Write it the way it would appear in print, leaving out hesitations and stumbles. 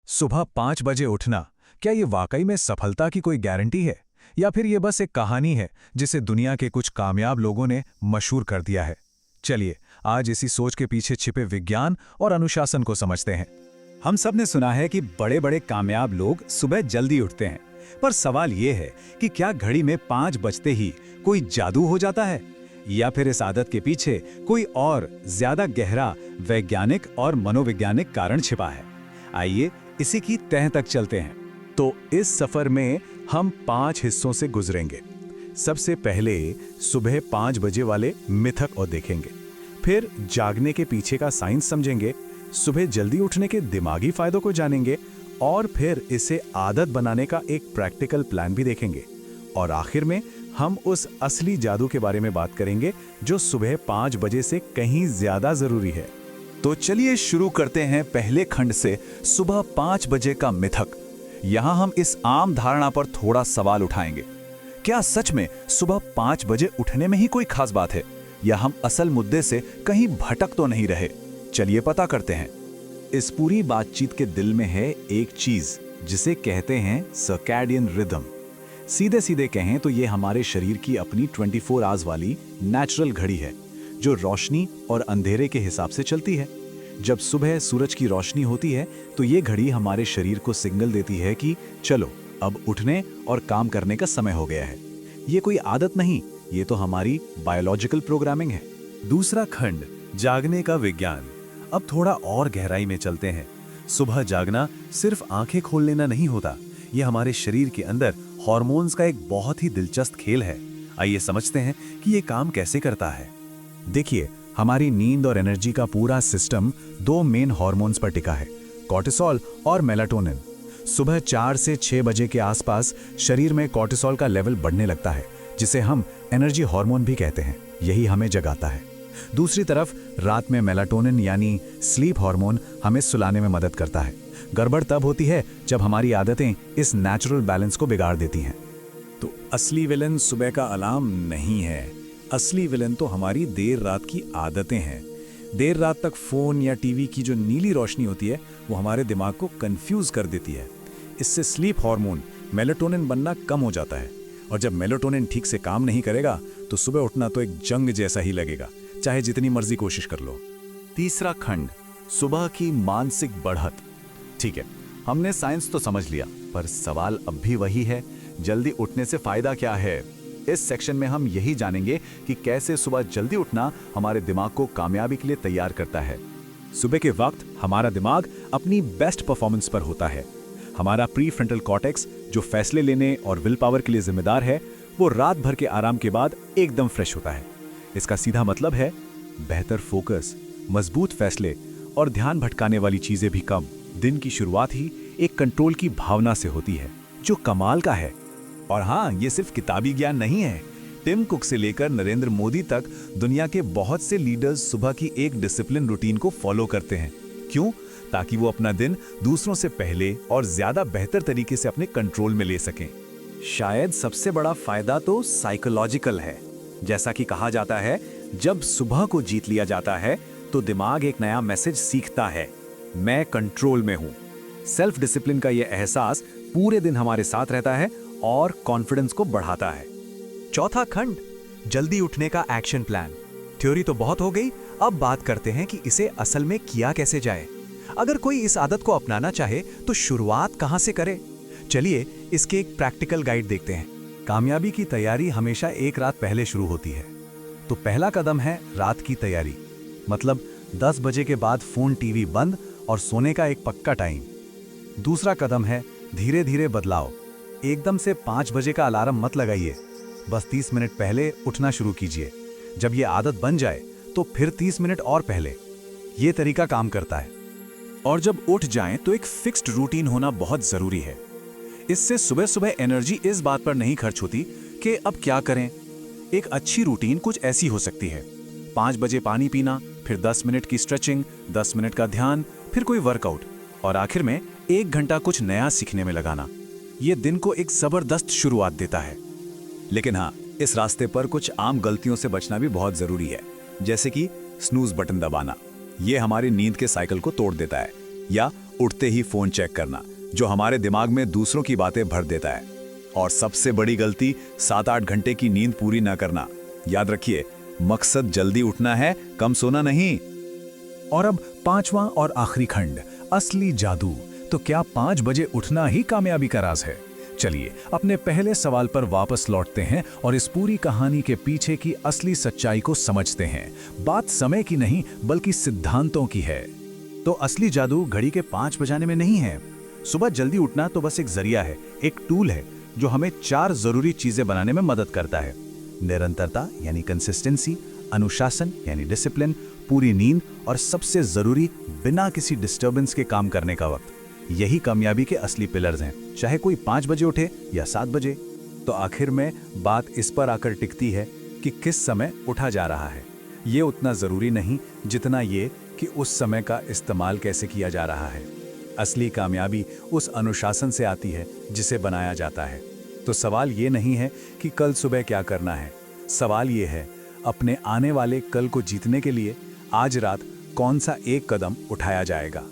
सुबह 5 बजे उठना, क्या ये वाकई में सफलता की कोई गारंटी है, या फिर ये बस एक कहानी है जिसे दुनिया के कुछ कामयाब लोगों ने मशहूर कर दिया है? चलिए, आज इसी सोच के पीछे छिपे विज्ञान और अनुशासन को समझते हैं। हम सब ने सुना है कि बड़े बड़े कामयाब लोग सुबह जल्दी उठते हैं, पर सवाल ये है कि क्या घड़ी में 5 बजते ही कोई जादू हो जाता है, या फिर इस आदत के पीछे कोई और ज्यादा गहरा वैज्ञानिक और मनोवैज्ञानिक कारण छिपा है? आइए इसी की तह तक चलते हैं। तो इस सफर में हम 5 हिस्सों से गुजरेंगे। सबसे पहले सुबह 5 बजे वाले मिथक को देखेंगे, फिर जागने के पीछे का साइंस समझेंगे, सुबह जल्दी उठने के दिमागी फायदों को जानेंगे, और फिर इसे आदत बनाने का एक प्रैक्टिकल प्लान भी देखेंगे। और आखिर में हम उस असली जादू के बारे में बात करेंगे जो सुबह 5 बजे से कहीं ज्यादा जरूरी है। तो चलिए शुरू करते हैं पहले खंड से, सुबह 5 बजे का मिथक। यहाँ हम इस आम धारणा पर थोड़ा सवाल उठाएंगे। क्या सच में सुबह 5 बजे उठने में ही कोई खास बात है, या हम असल मुद्दे से कहीं भटक तो नहीं रहे? चलिए पता करते हैं। इस पूरी बातचीत के दिल में है एक चीज जिसे कहते हैं सर्कैडियन रिदम। सीधे सीधे कहें तो ये हमारे शरीर की अपनी 24 आवर्स वाली नेचुरल घड़ी है, जो रोशनी और अंधेरे के हिसाब से चलती है। जब सुबह सूरज की रोशनी होती है तो ये घड़ी हमारे शरीर को सिग्नल देती है कि चलो अब उठने और काम करने का समय हो गया है। ये कोई आदत नहीं, ये तो हमारी बायोलॉजिकल प्रोग्रामिंग है। दूसरा खंड, जागने का विज्ञान। अब थोड़ा और गहराई में चलते हैं। सुबह जागना सिर्फ आंखें खोल लेना नहीं होता, ये हमारे शरीर के अंदर हार्मोन्स का एक बहुत ही दिलचस्प खेल है। आइए समझते हैं कि ये काम कैसे करता है। देखिए, हमारी नींद और एनर्जी का पूरा सिस्टम 2 मेन हार्मोन्स पर टिका है, कॉर्टिसोल और मेलाटोनिन। सुबह 4 से 6 बजे के आसपास शरीर में कॉर्टिसोल का लेवल बढ़ने लगता है, जिसे हम एनर्जी हार्मोन भी कहते हैं। यही हमें जगाता है। दूसरी तरफ रात में मेलाटोनिन यानी स्लीप हार्मोन हमें सुलाने में मदद करता है। गड़बड़ तब होती है जब हमारी आदतें इस नेचुरल बैलेंस को बिगाड़ देती हैं। तो असली विलन सुबह का अलार्म नहीं है, असली विलन तो हमारी देर रात की आदतें हैं। देर रात तक फोन या टीवी की जो नीली रोशनी होती है वो हमारे दिमाग को कंफ्यूज कर देती है। इससे स्लीप हार्मोन मेलाटोनिन बनना कम हो जाता है, और जब मेलाटोनिन ठीक से काम नहीं करेगा तो सुबह उठना तो एक जंग जैसा ही लगेगा, चाहे जितनी मर्जी कोशिश कर लो। तीसरा खंड, सुबह की मानसिक बढ़त। ठीक है, हमने साइंस तो समझ लिया, पर सवाल अब भी वही है, जल्दी उठने से फायदा क्या है? इस सेक्शन में हम यही जानेंगे कि कैसे सुबह जल्दी उठना हमारे दिमाग को कामयाबी के लिए तैयार करता है। सुबह के वक्त हमारा दिमाग अपनी बेस्ट परफॉर्मेंस पर होता है। हमारा प्रीफ्रंटल कॉर्टेक्स, जो फैसले लेने और विल पावर के लिए जिम्मेदार है, वो रात भर के आराम के बाद एकदम फ्रेश होता है। इसका सीधा मतलब है बेहतर फोकस, मजबूत फैसले और ध्यान भटकाने वाली चीजें भी कम। दिन की शुरुआत ही एक कंट्रोल की भावना से होती है, जो कमाल का है। और हाँ, ये सिर्फ किताबी ज्ञान नहीं है। टिम कुक से लेकर नरेंद्र मोदी तक दुनिया के बहुत से लीडर्स सुबह की एक डिसिप्लिन रूटीन को फॉलो करते हैं। क्यों? ताकि वो अपना दिन दूसरों से पहले और ज्यादा बेहतर तरीके से अपने कंट्रोल में ले सकें। शायद सबसे बड़ा फायदा तो साइकोलॉजिकल है। जैसा कि कहा जाता है, जब सुबह को जीत लिया जाता है तो दिमाग एक नया मैसेज सीखता है, मैं कंट्रोल में हूं। सेल्फ डिसिप्लिन का यह एहसास पूरे दिन हमारे साथ रहता है और कॉन्फिडेंस को बढ़ाता है। चौथा खंड, जल्दी उठने का एक्शन प्लान। थ्योरी तो बहुत हो गई, अब बात करते हैं कि इसे असल में किया कैसे जाए। अगर कोई इस आदत को अपनाना चाहे तो शुरुआत कहां से करे? चलिए इसके एक प्रैक्टिकल गाइड देखते हैं। कामयाबी की तैयारी हमेशा एक रात पहले शुरू होती है। तो पहला कदम है रात की तैयारी, मतलब 10 बजे के बाद फोन टीवी बंद और सोने का एक पक्का टाइम। दूसरा कदम है धीरे धीरे बदलाव। एकदम से 5 बजे का अलार्म मत लगाइए, बस 30 मिनट पहले उठना शुरू कीजिए। जब ये आदत बन जाए तो फिर 30 मिनट और पहले। ये तरीका काम करता है। और जब उठ जाएं तो एक फिक्स्ड रूटीन होना बहुत जरूरी है। इससे सुबह सुबह एनर्जी इस बात पर नहीं खर्च होती कि अब क्या करें। एक अच्छी रूटीन कुछ ऐसी हो सकती है: 5 बजे पानी पीना, फिर 10 मिनट की स्ट्रेचिंग, 10 मिनट का ध्यान, फिर कोई वर्कआउट, और आखिर में 1 घंटा कुछ नया सीखने में लगाना। ये दिन को एक जबरदस्त शुरुआत देता है। लेकिन हाँ, इस रास्ते पर कुछ आम गलतियों से बचना भी बहुत जरूरी है, जैसे कि स्नूज बटन दबाना। ये हमारी नींद के साइकिल को तोड़ देता है, या उठते ही फोन चेक करना, जो हमारे दिमाग में दूसरों की बातें भर देता है। और सबसे बड़ी गलती 7-8 घंटे की नींद पूरी ना करना। याद रखिए, मकसद जल्दी उठना है, कम सोना नहीं। और अब 5वां और आखिरी खंड, असली जादू। तो क्या 5 बजे उठना ही कामयाबी का राज है? चलिए अपने पहले सवाल पर वापस लौटते हैं और इस पूरी कहानी के पीछे की असली सच्चाई को समझते हैं। बात समय की नहीं बल्कि सिद्धांतों की है। तो असली जादू घड़ी के 5 बजाने में नहीं है। सुबह जल्दी उठना तो बस एक जरिया है, एक टूल है जो हमें 4 जरूरी चीजें बनाने में मदद करता है। निरंतरता यानी कंसिस्टेंसी, अनुशासन यानी डिसिप्लिन, पूरी नींद और सबसे जरूरी बिना किसी डिस्टर्बेंस के काम करने का वक्त। यही कामयाबी के असली पिलर्स हैं, चाहे कोई 5 बजे उठे या 7 बजे। तो आखिर में बात इस पर आकर टिकती है कि किस समय उठा जा रहा है। ये उतना जरूरी नहीं जितना ये कि उस समय का इस्तेमाल कैसे किया जा रहा है। असली कामयाबी उस अनुशासन से आती है जिसे बनाया जाता है। तो सवाल ये नहीं है कि कल सुबह क्या करना है, सवाल ये है अपने आने वाले कल को जीतने के लिए आज रात कौन सा एक कदम उठाया जाएगा।